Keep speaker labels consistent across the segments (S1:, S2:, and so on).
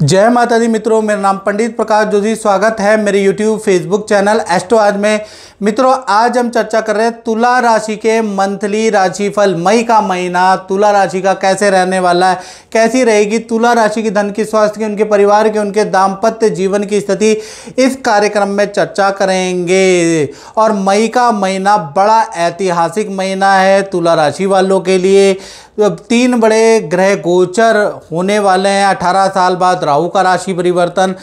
S1: जय माता दी मित्रों, मेरा नाम पंडित प्रकाश जोशी। स्वागत है मेरे यूट्यूब फेसबुक चैनल एस्ट्रो आज में। मित्रों, आज हम चर्चा कर रहे हैं तुला राशि के मंथली राशिफल। मई का महीना तुला राशि का कैसे रहने वाला है, कैसी रहेगी तुला राशि की धन की, स्वास्थ्य की, उनके परिवार की, उनके दाम्पत्य जीवन की स्थिति, इस कार्यक्रम में चर्चा करेंगे। और मई का महीना बड़ा ऐतिहासिक महीना है तुला राशि वालों के लिए। 3 बड़े ग्रह गोचर होने वाले हैं। 18 साल बाद राहु का राशि परिवर्तन,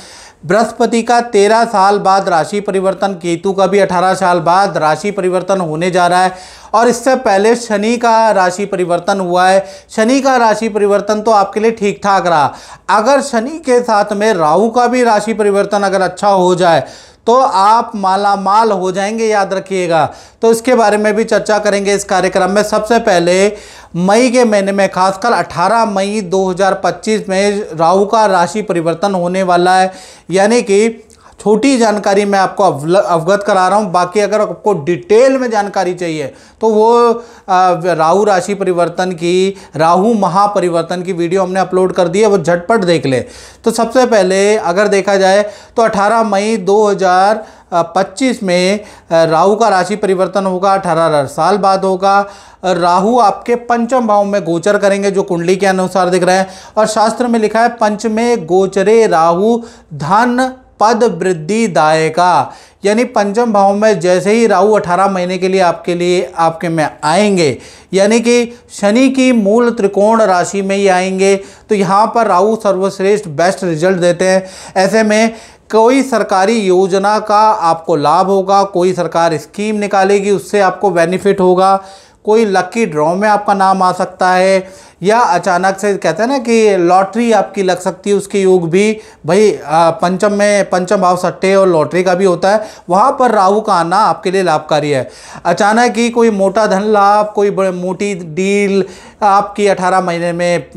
S1: बृहस्पति का 13 साल बाद राशि परिवर्तन, केतु का भी 18 साल बाद राशि परिवर्तन होने जा रहा है। और इससे पहले शनि का राशि परिवर्तन हुआ है। शनि का राशि परिवर्तन तो आपके लिए ठीक ठाक रहा। अगर शनि के साथ में राहु का भी राशि परिवर्तन अगर अच्छा हो जाए तो आप माला माल हो जाएंगे, याद रखिएगा। तो इसके बारे में भी चर्चा करेंगे इस कार्यक्रम में। सबसे पहले मई के महीने में, खासकर 18 मई 2025 में राहु का राशि परिवर्तन होने वाला है। यानी कि छोटी जानकारी मैं आपको अवगत करा रहा हूँ। बाकी अगर आपको डिटेल में जानकारी चाहिए तो वो राहु राशि परिवर्तन की, राहु महापरिवर्तन की वीडियो हमने अपलोड कर दी है, वो झटपट देख ले। तो सबसे पहले अगर देखा जाए तो 18 मई 2025 में राहु का राशि परिवर्तन होगा। 18 साल बाद होगा। राहु आपके पंचम भाव में गोचर करेंगे, जो कुंडली के अनुसार दिख रहे हैं। और शास्त्र में लिखा है पंचमे गोचरे राहु धन पद वृद्धि दायका। यानी पंचम भाव में जैसे ही राहु 18 महीने के लिए आपके में आएंगे, यानी कि शनि की मूल त्रिकोण राशि में ही आएंगे, तो यहाँ पर राहु सर्वश्रेष्ठ बेस्ट रिजल्ट देते हैं। ऐसे में कोई सरकारी योजना का आपको लाभ होगा, कोई सरकार स्कीम निकालेगी, उससे आपको बेनिफिट होगा। कोई लकी ड्रॉ में आपका नाम आ सकता है, या अचानक से कहते हैं ना कि लॉटरी आपकी लग सकती है, उसके योग भी भाई पंचम भाव सट्टे और लॉटरी का भी होता है। वहाँ पर राहु का आना आपके लिए लाभकारी है। अचानक ही कोई मोटा धन लाभ, कोई बड़ी मोटी डील आपकी 18 महीने में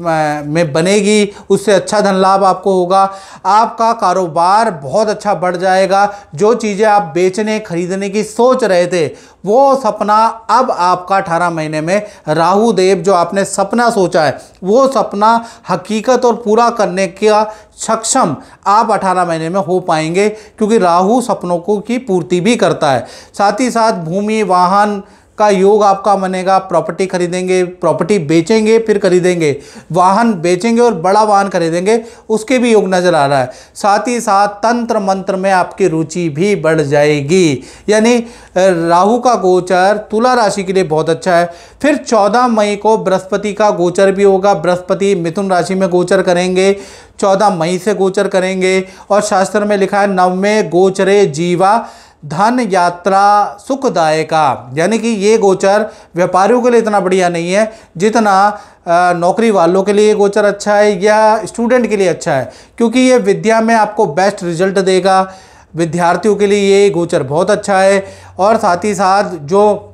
S1: बनेगी, उससे अच्छा धन लाभ आपको होगा। आपका कारोबार बहुत अच्छा बढ़ जाएगा। जो चीज़ें आप बेचने खरीदने की सोच रहे थे, वो सपना अब आपका 18 महीने में राहु देव जो आपने सपना सोचा है, वो सपना हकीकत और पूरा करने का सक्षम आप 18 महीने में हो पाएंगे, क्योंकि राहु सपनों को की पूर्ति भी करता है। साथ ही साथ भूमि वाहन का योग आपका बनेगा। प्रॉपर्टी खरीदेंगे, प्रॉपर्टी बेचेंगे फिर खरीदेंगे, वाहन बेचेंगे और बड़ा वाहन खरीदेंगे, उसके भी योग नजर आ रहा है। साथ ही साथ तंत्र मंत्र में आपकी रुचि भी बढ़ जाएगी। यानी राहु का गोचर तुला राशि के लिए बहुत अच्छा है। फिर 14 मई को बृहस्पति का गोचर भी होगा। बृहस्पति मिथुन राशि में गोचर करेंगे, 14 मई से गोचर करेंगे। और शास्त्र में लिखा है नवमे गोचरे जीवा धन यात्रा सुखदायका। यानी कि ये गोचर व्यापारियों के लिए इतना बढ़िया नहीं है जितना नौकरी वालों के लिए गोचर अच्छा है या स्टूडेंट के लिए अच्छा है, क्योंकि ये विद्या में आपको बेस्ट रिजल्ट देगा। विद्यार्थियों के लिए ये गोचर बहुत अच्छा है। और साथ ही साथ जो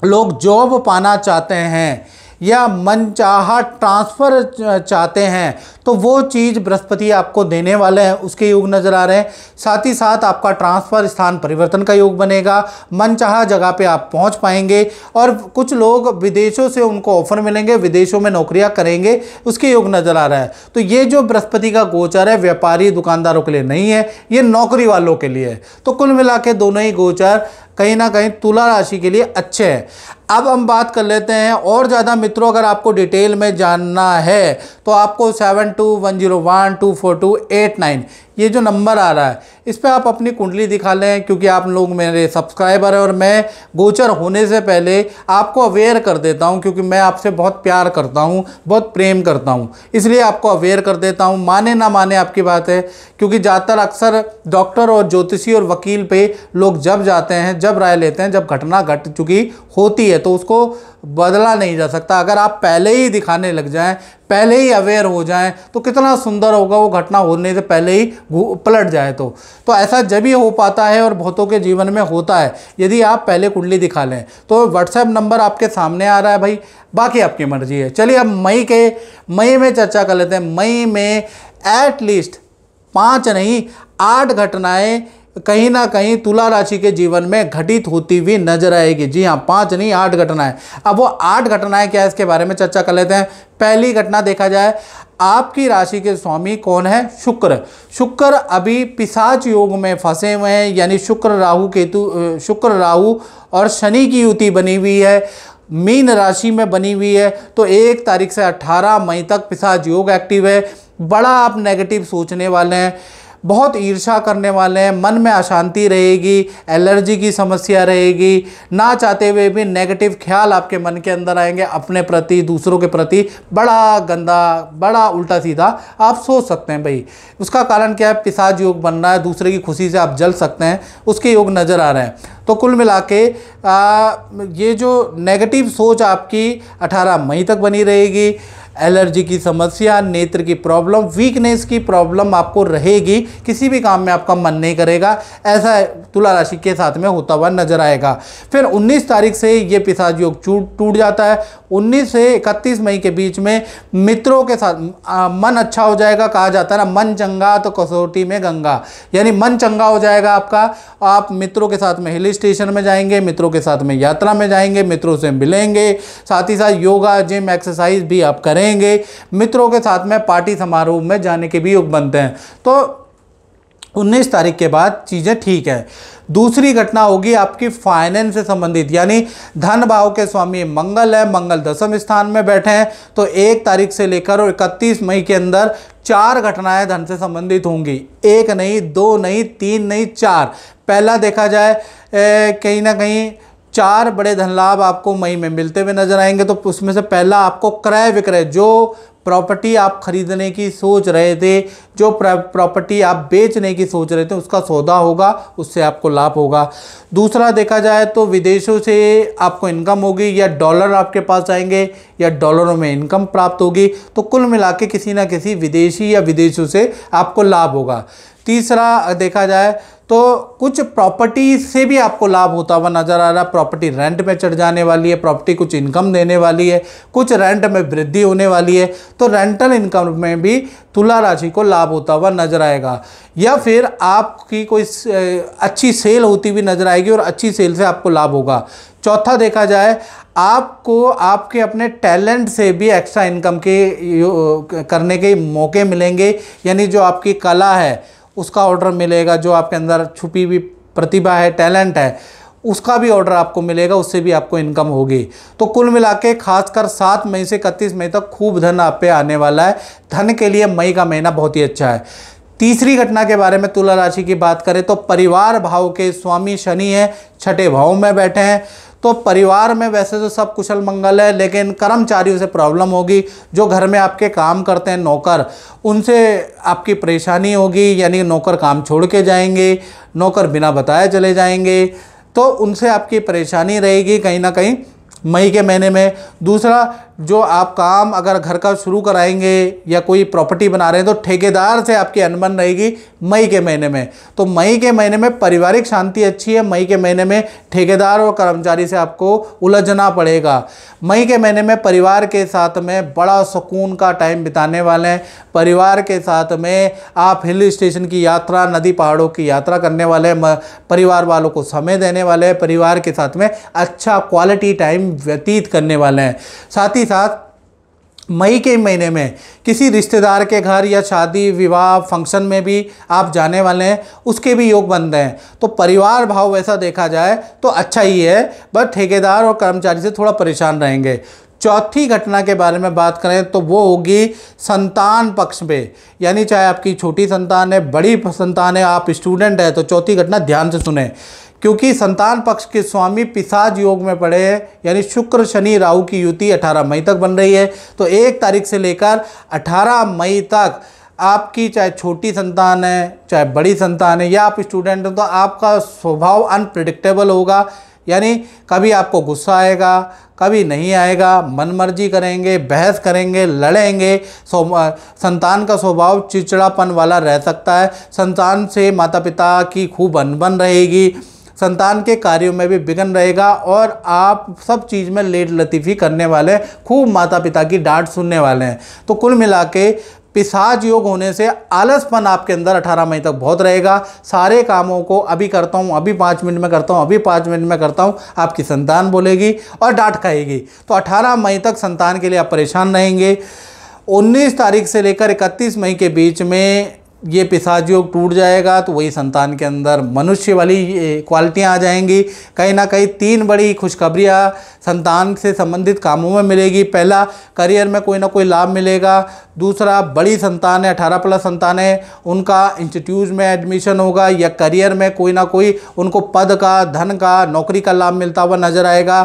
S1: लोग जॉब पाना चाहते हैं या मनचाहा ट्रांसफ़र चाहते हैं, तो वो चीज़ बृहस्पति आपको देने वाले हैं, उसके योग नज़र आ रहे हैं। साथ ही साथ आपका ट्रांसफ़र स्थान परिवर्तन का योग बनेगा। मनचाहा जगह पे आप पहुंच पाएंगे। और कुछ लोग विदेशों से उनको ऑफर मिलेंगे, विदेशों में नौकरियां करेंगे, उसके योग नज़र आ रहा है। तो ये जो बृहस्पति का गोचर है व्यापारी दुकानदारों के लिए नहीं है, ये नौकरी वालों के लिए है। तो कुल मिला के दोनों ही गोचर कहीं ना कहीं तुला राशि के लिए अच्छे हैं। अब हम बात कर लेते हैं और ज़्यादा। मित्रों, अगर आपको डिटेल में जानना है तो आपको 7210124289 ये जो नंबर आ रहा है, इस पर आप अपनी कुंडली दिखा लें, क्योंकि आप लोग मेरे सब्सक्राइबर हैं और मैं गोचर होने से पहले आपको अवेयर कर देता हूं, क्योंकि मैं आपसे बहुत प्यार करता हूं, बहुत प्रेम करता हूं, इसलिए आपको अवेयर कर देता हूं। माने ना माने आपकी बात है, क्योंकि ज़्यादातर अक्सर डॉक्टर और ज्योतिषी और वकील पे लोग जब जाते हैं, जब राय लेते हैं, जब घटना घट चुकी होती है, तो उसको बदला नहीं जा सकता। अगर आप पहले ही दिखाने लग जाएं, पहले ही अवेयर हो जाएं, तो कितना सुंदर होगा वो घटना होने से पहले ही पलट जाए। तो ऐसा जब ही हो पाता है और बहुतों के जीवन में होता है, यदि आप पहले कुंडली दिखा लें। तो व्हाट्सएप नंबर आपके सामने आ रहा है भाई, बाकी आपकी मर्जी है। चलिए अब मई में चर्चा कर लेते हैं। मई में एटलीस्ट 5 नहीं 8 घटनाएं कहीं ना कहीं तुला राशि के जीवन में घटित होती हुई नजर आएगी। जी हाँ, 5 नहीं 8 घटनाएं। अब वो 8 घटनाएं क्या है, इसके बारे में चर्चा कर लेते हैं। पहली घटना देखा जाए, आपकी राशि के स्वामी कौन है? शुक्र। शुक्र अभी पिशाच योग में फंसे हुए हैं, यानी शुक्र राहु और शनि की युति बनी हुई है, मीन राशि में बनी हुई है। तो 1 तारीख से 18 मई तक पिशाच योग एक्टिव है। बड़ा आप नेगेटिव सोचने वाले हैं, बहुत ईर्ष्या करने वाले हैं, मन में अशांति रहेगी, एलर्जी की समस्या रहेगी, ना चाहते हुए भी नेगेटिव ख्याल आपके मन के अंदर आएंगे अपने प्रति, दूसरों के प्रति। बड़ा गंदा, बड़ा उल्टा सीधा आप सोच सकते हैं भाई। उसका कारण क्या है? पिशाच योग बन रहा है, दूसरे की खुशी से आप जल सकते हैं, उसके योग नज़र आ रहे हैं। तो कुल मिला के ये जो नेगेटिव सोच आपकी 18 मई तक बनी रहेगी। एलर्जी की समस्या, नेत्र की प्रॉब्लम, वीकनेस की प्रॉब्लम आपको रहेगी, किसी भी काम में आपका मन नहीं करेगा, ऐसा तुला राशि के साथ में होता हुआ नजर आएगा। फिर 19 तारीख से ये पिशाच योग टूट जाता है। 19 से 31 मई के बीच में मित्रों के साथ मन अच्छा हो जाएगा। कहा जाता है ना, मन चंगा तो कसौटी में गंगा, यानी मन चंगा हो जाएगा आपका। आप मित्रों के साथ में हिल स्टेशन में जाएंगे, मित्रों के साथ में यात्रा में जाएंगे, मित्रों से मिलेंगे, साथ ही साथ योगा, जिम, एक्सरसाइज भी आप करेंगे। मित्रों के साथ में पार्टी समारोह में जाने के भी योग बनते हैं। तो 19 तारीख के बाद चीज़ें ठीक है। दूसरी घटना होगी आपकी फाइनेंस से संबंधित, यानी धन भाव के स्वामी मंगल है, मंगल 10वें स्थान में बैठे हैं। तो 1 तारीख से लेकर और 31 मई के अंदर 4 घटनाएं धन से संबंधित होंगी। 1 नहीं, 2 नहीं, 3 नहीं, 4। पहला देखा जाए, कहीं ना कहीं 4 बड़े धन लाभ आपको मई में मिलते हुए नजर आएंगे। तो उसमें से पहला आपको क्रय विक्रय, जो प्रॉपर्टी आप खरीदने की सोच रहे थे, जो प्रॉपर्टी आप बेचने की सोच रहे थे, उसका सौदा होगा, उससे आपको लाभ होगा। दूसरा देखा जाए तो विदेशों से आपको इनकम होगी, या डॉलर आपके पास आएंगे, या डॉलरों में इनकम प्राप्त होगी। तो कुल मिला के किसी ना किसी विदेशी या विदेशों से आपको लाभ होगा। तीसरा देखा जाए तो कुछ प्रॉपर्टी से भी आपको लाभ होता हुआ नजर आ रहा है। प्रॉपर्टी रेंट में चढ़ जाने वाली है, प्रॉपर्टी कुछ इनकम देने वाली है, कुछ रेंट में वृद्धि होने वाली है। तो रेंटल इनकम में भी तुला राशि को लाभ होता हुआ नजर आएगा। या फिर आपकी कोई अच्छी सेल होती हुई नजर आएगी और अच्छी सेल से आपको लाभ होगा। चौथा देखा जाए, आपको आपके अपने टैलेंट से भी एक्स्ट्रा इनकम के करने के मौके मिलेंगे, यानी जो आपकी कला है उसका ऑर्डर मिलेगा, जो आपके अंदर छुपी हुई प्रतिभा है, टैलेंट है, उसका भी ऑर्डर आपको मिलेगा, उससे भी आपको इनकम होगी। तो कुल मिला के खासकर 7 मई से 31 मई तक खूब धन आप पे आने वाला है। धन के लिए मई का महीना बहुत ही अच्छा है। तीसरी घटना के बारे में तुला राशि की बात करें तो परिवार भाव के स्वामी शनि है, 6ठे भाव में बैठे हैं। तो परिवार में वैसे तो सब कुशल मंगल है, लेकिन कर्मचारियों से प्रॉब्लम होगी। जो घर में आपके काम करते हैं नौकर, उनसे आपकी परेशानी होगी, यानी नौकर काम छोड़ के जाएंगे, नौकर बिना बताए चले जाएंगे, तो उनसे आपकी परेशानी रहेगी कहीं ना कहीं मई के महीने में। दूसरा, जो आप काम अगर घर का शुरू कराएंगे या कोई प्रॉपर्टी बना रहे हैं तो ठेकेदार से आपकी अनबन रहेगी मई के महीने में। तो मई के महीने में पारिवारिक शांति अच्छी है, मई के महीने में ठेकेदार और कर्मचारी से आपको उलझना पड़ेगा। मई के महीने में परिवार के साथ में बड़ा सुकून का टाइम बिताने वाले हैं। परिवार के साथ में आप हिल स्टेशन की यात्रा, नदी पहाड़ों की यात्रा करने वाले हैं, परिवार वालों को समय देने वाले हैं, परिवार के साथ में अच्छा क्वालिटी टाइम व्यतीत करने वाले हैं। साथ ही साथ मई के महीने में किसी रिश्तेदार के घर या शादी विवाह फंक्शन में भी आप जाने वाले हैं, उसके भी योग बनते हैं। तो परिवार भाव वैसा देखा जाए तो अच्छा ही है, बट ठेकेदार और कर्मचारी से थोड़ा परेशान रहेंगे। चौथी घटना के बारे में बात करें तो वो होगी संतान पक्ष में, यानी चाहे आपकी छोटी संतान है, बड़ी संतान है, आप स्टूडेंट है, तो चौथी घटना ध्यान से सुने, क्योंकि संतान पक्ष के स्वामी पिशाच योग में पड़े हैं, यानी शुक्र शनि राहु की युति 18 मई तक बन रही है। तो 1 तारीख से लेकर 18 मई तक आपकी चाहे छोटी संतान है, चाहे बड़ी संतान है, या आप स्टूडेंट हो, तो आपका स्वभाव अनप्रिडिक्टेबल होगा। यानी कभी आपको गुस्सा आएगा, कभी नहीं आएगा, मनमर्जी करेंगे, बहस करेंगे, लड़ेंगे। संतान का स्वभाव चिड़चिड़ापन वाला रह सकता है। संतान से माता पिता की खूब अनबन रहेगी, संतान के कार्यों में भी विघ्न रहेगा, और आप सब चीज़ में लेट लतीफ़ी करने वाले, खूब माता पिता की डांट सुनने वाले हैं। तो कुल मिला के पिशाच योग होने से आलसपन आपके अंदर 18 मई तक बहुत रहेगा। सारे कामों को अभी करता हूँ, अभी 5 मिनट में करता हूँ, अभी 5 मिनट में करता हूँ, आपकी संतान बोलेगी और डांट खाएगी। तो 18 मई तक संतान के लिए आप परेशान रहेंगे। 19 तारीख से लेकर 31 मई के बीच में ये पिशाच योग टूट जाएगा, तो वही संतान के अंदर मनुष्य वाली क्वालिटियाँ आ जाएंगी। कहीं ना कहीं 3 बड़ी खुशखबरियाँ संतान से संबंधित कामों में मिलेगी। पहला, करियर में कोई ना कोई लाभ मिलेगा। दूसरा, बड़ी संतान है, 18+ संतान है, उनका इंस्टीट्यूट में एडमिशन होगा या करियर में कोई ना कोई उनको पद का, धन का, नौकरी का लाभ मिलता हुआ नजर आएगा।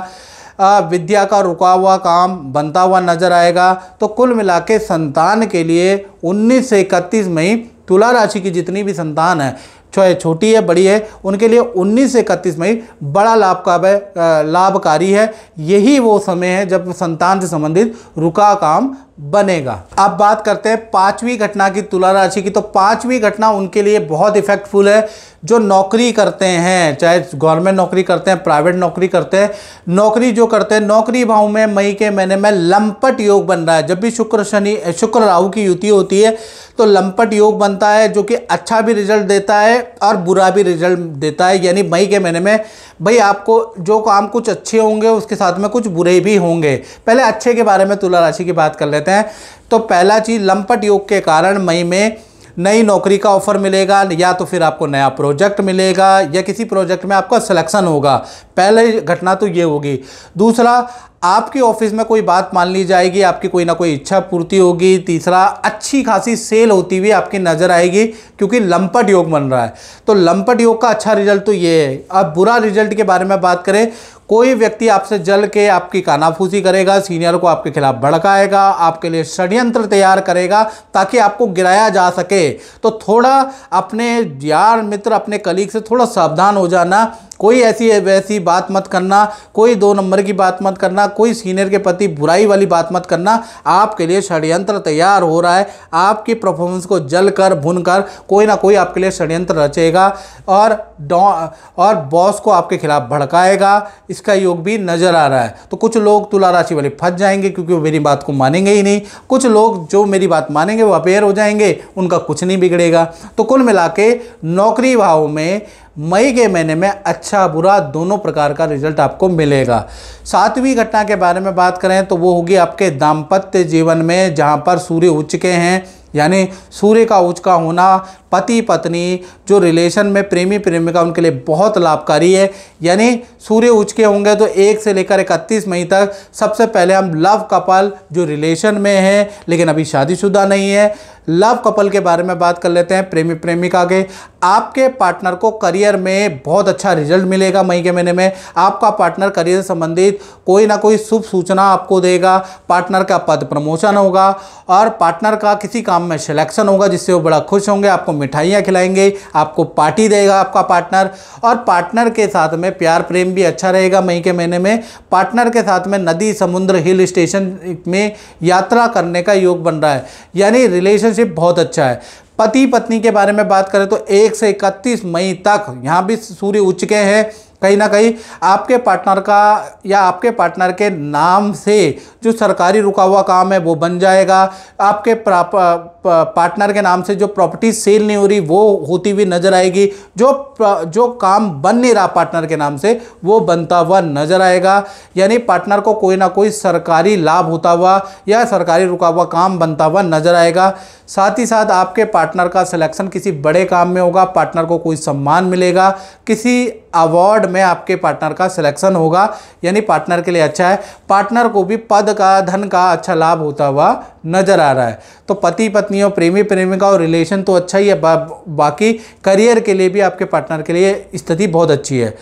S1: विद्या का रुका हुआ काम बनता हुआ नजर आएगा। तो कुल मिला के संतान के लिए 19 से 31 मई तुला राशि की जितनी भी संतान है, चाहे छोटी है बड़ी है, उनके लिए 19 से 31 मई बड़ा लाभकारी है। यही वो समय है जब संतान से संबंधित रुका काम बनेगा। अब बात करते हैं 5वीं घटना की तुला राशि की। तो 5वीं घटना उनके लिए बहुत इफेक्टफुल है जो नौकरी करते हैं, चाहे गवर्नमेंट नौकरी करते हैं, प्राइवेट नौकरी करते हैं। नौकरी जो करते हैं, नौकरी भाव में मई के महीने में लंपट योग बन रहा है। जब भी शुक्र राहु की युति होती है तो लंपट योग बनता है, जो कि अच्छा भी रिजल्ट देता है और बुरा भी रिजल्ट देता है। यानी मई के महीने में भाई आपको जो काम कुछ अच्छे होंगे उसके साथ में कुछ बुरे भी होंगे। पहले अच्छे के बारे में तुला राशि की बात कर लेते हैं। तो पहला चीज़, लंपट योग के कारण मई में नई नौकरी का ऑफर मिलेगा, या तो फिर आपको नया प्रोजेक्ट मिलेगा या किसी प्रोजेक्ट में आपका सिलेक्शन होगा। पहले घटना तो ये होगी। दूसरा, आपकी ऑफिस में कोई बात मान ली जाएगी, आपकी कोई ना कोई इच्छा पूर्ति होगी। तीसरा, अच्छी खासी सेल होती हुई आपकी नज़र आएगी, क्योंकि लंपट योग बन रहा है। तो लंपट योग का अच्छा रिजल्ट तो ये है। अब बुरा रिजल्ट के बारे में बात करें, कोई व्यक्ति आपसे जल के आपकी कानाफूसी करेगा, सीनियर को आपके खिलाफ भड़काएगा, आपके लिए षड्यंत्र तैयार करेगा ताकि आपको गिराया जा सके। तो थोड़ा अपने यार मित्र, अपने कलीग से थोड़ा सावधान हो जाना। कोई ऐसी वैसी बात मत करना, कोई 2 नंबर की बात मत करना, कोई सीनियर के प्रति बुराई वाली बात मत करना। आपके लिए षड्यंत्र तैयार हो रहा है। आपकी परफॉर्मेंस को जल कर भुन कर कोई ना कोई आपके लिए षड्यंत्र रचेगा और बॉस को आपके खिलाफ भड़काएगा। इसका योग भी नजर आ रहा है। तो कुछ लोग तुला राशि वाले फंस जाएंगे, क्योंकि वो मेरी बात को मानेंगे ही नहीं। कुछ लोग जो मेरी बात मानेंगे वो अपेयर हो जाएंगे, उनका कुछ नहीं बिगड़ेगा। तो कुल मिला के नौकरी भाव में मई के महीने में अच्छा बुरा दोनों प्रकार का रिजल्ट आपको मिलेगा। 7वीं घटना के बारे में बात करें तो वो होगी आपके दाम्पत्य जीवन में, जहां पर सूर्य उच्च के हैं। यानी सूर्य का उच्च का होना पति पत्नी जो रिलेशन में प्रेमी प्रेमिका उनके लिए बहुत लाभकारी है। यानी सूर्य उच्च के होंगे तो 1 से लेकर 31 मई तक सबसे पहले हम लव कपल जो रिलेशन में है लेकिन अभी शादीशुदा नहीं है, लव कपल के बारे में बात कर लेते हैं। प्रेमी प्रेमिका के, आपके पार्टनर को करियर में बहुत अच्छा रिजल्ट मिलेगा मई के महीने में। आपका पार्टनर करियर से संबंधित कोई ना कोई शुभ सूचना आपको देगा। पार्टनर का पद प्रमोशन होगा और पार्टनर का किसी काम में सिलेक्शन होगा, जिससे वो बड़ा खुश होंगे। आपको मिठाइयाँ खिलाएंगे, आपको पार्टी देगा आपका पार्टनर। और पार्टनर के साथ में प्यार प्रेम भी अच्छा रहेगा मई के महीने में। पार्टनर के साथ में नदी, समुद्र, हिल स्टेशन में यात्रा करने का योग बन रहा है। यानी रिलेशनशिप बहुत अच्छा है। पति पत्नी के बारे में बात करें तो 1 से 31 मई तक यहाँ भी सूर्य उच्च के हैं। कहीं ना कहीं आपके पार्टनर का या आपके पार्टनर के नाम से जो सरकारी रुका हुआ काम है वो बन जाएगा। आपके पार्टनर के नाम से जो प्रॉपर्टी सेल नहीं हो रही वो होती हुई नजर आएगी। जो काम बन नहीं रहा पार्टनर के नाम से वो बनता हुआ नजर आएगा। यानी पार्टनर को कोई ना कोई सरकारी लाभ होता हुआ या सरकारी रुका हुआ काम बनता हुआ नजर आएगा। साथ ही साथ आपके पार्टनर का सिलेक्शन किसी बड़े काम में होगा, पार्टनर को कोई सम्मान मिलेगा, किसी अवार्ड में आपके पार्टनर का सिलेक्शन होगा। यानी पार्टनर के लिए अच्छा है। पार्टनर को भी पद का, धन का अच्छा लाभ होता हुआ नजर आ रहा है। तो पति पत्नी और प्रेमी प्रेमिका और रिलेशन तो अच्छा ही है। बाकी करियर के लिए भी आपके पार्टनर के लिए स्थिति बहुत अच्छी है।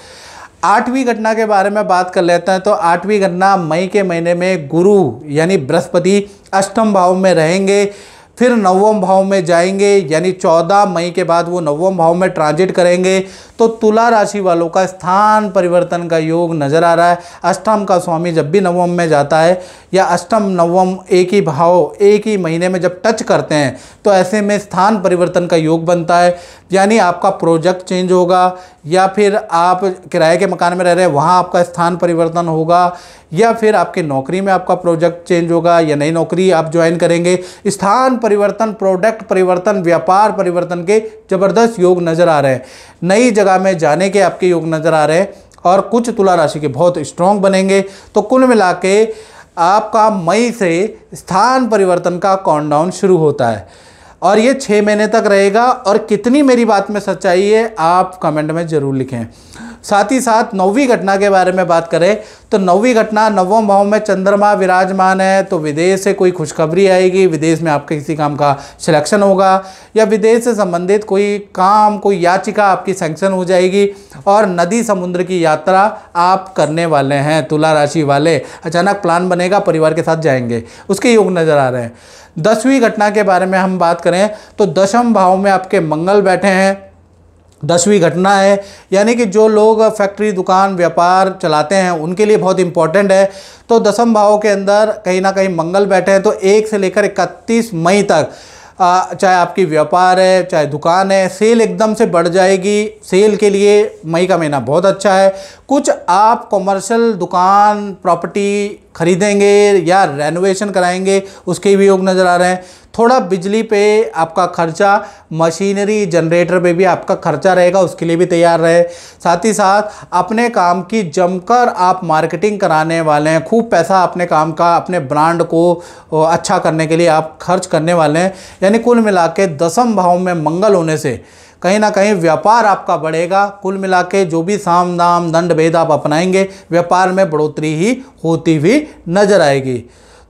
S1: 8वीं घटना के बारे में बात कर लेते हैं। तो 8वीं घटना मई के महीने में गुरु यानी बृहस्पति अष्टम भाव में रहेंगे, फिर 9वें भाव में जाएंगे। यानी 14 मई के बाद वो 9वें भाव में ट्रांजिट करेंगे। तो तुला राशि वालों का स्थान परिवर्तन का योग नजर आ रहा है। अष्टम का स्वामी जब भी नवम में जाता है या अष्टम नवम एक ही भाव एक ही महीने में जब टच करते हैं तो ऐसे में स्थान परिवर्तन का योग बनता है। यानी आपका प्रोजेक्ट चेंज होगा या फिर आप किराए के मकान में रह रहे हैं वहाँ आपका स्थान परिवर्तन होगा या फिर आपके नौकरी में आपका प्रोजेक्ट चेंज होगा या नई नौकरी आप ज्वाइन करेंगे। स्थान परिवर्तन, प्रोडक्ट परिवर्तन, व्यापार परिवर्तन के ज़बरदस्त योग नज़र आ रहे हैं। नई जगह में जाने के आपके योग नज़र आ रहे हैं और कुछ तुला राशि के बहुत स्ट्रॉन्ग बनेंगे। तो कुल मिला के आपका मई से स्थान परिवर्तन का काउंटडाउन शुरू होता है और ये 6 महीने तक रहेगा। और कितनी मेरी बात में सच्चाई है आप कमेंट में ज़रूर लिखें। साथ ही साथ 9वीं घटना के बारे में बात करें तो 9वीं घटना, नवम भाव में चंद्रमा विराजमान है तो विदेश से कोई खुशखबरी आएगी, विदेश में आपके किसी काम का सिलेक्शन होगा या विदेश से संबंधित कोई काम, कोई याचिका आपकी सैंक्शन हो जाएगी और नदी समुद्र की यात्रा आप करने वाले हैं। तुला राशि वाले अचानक प्लान बनेगा, परिवार के साथ जाएंगे, उसके योग नज़र आ रहे हैं। 10वीं घटना के बारे में हम बात करें तो दशम भाव में आपके मंगल बैठे हैं। 10वीं घटना है यानी कि जो लोग फैक्ट्री, दुकान, व्यापार चलाते हैं उनके लिए बहुत इंपॉर्टेंट है। तो दशम भाव के अंदर कहीं ना कहीं मंगल बैठे हैं तो 1 से लेकर 31 मई तक चाहे आपकी व्यापार है चाहे दुकान है, सेल एकदम से बढ़ जाएगी। सेल के लिए मई का महीना बहुत अच्छा है। कुछ आप कॉमर्शियल दुकान, प्रॉपर्टी खरीदेंगे या रेनोवेशन कराएंगे, उसके भी योग नज़र आ रहे हैं। थोड़ा बिजली पे आपका खर्चा, मशीनरी, जनरेटर पे भी आपका खर्चा रहेगा, उसके लिए भी तैयार रहे। साथ ही साथ अपने काम की जमकर आप मार्केटिंग कराने वाले हैं, खूब पैसा अपने काम का, अपने ब्रांड को अच्छा करने के लिए आप खर्च करने वाले हैं। यानी कुल मिला के दशम भाव में मंगल होने से कहीं ना कहीं व्यापार आपका बढ़ेगा। कुल मिला के जो भी साम दाम दंड भेद आप अपनाएंगे, व्यापार में बढ़ोतरी ही होती हुई नजर आएगी।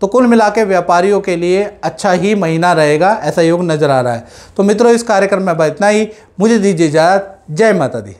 S1: तो कुल मिला के व्यापारियों के लिए अच्छा ही महीना रहेगा, ऐसा योग नज़र आ रहा है। तो मित्रों, इस कार्यक्रम में इतना ही। मुझे दीजिए इजाज़त। जय माता दी।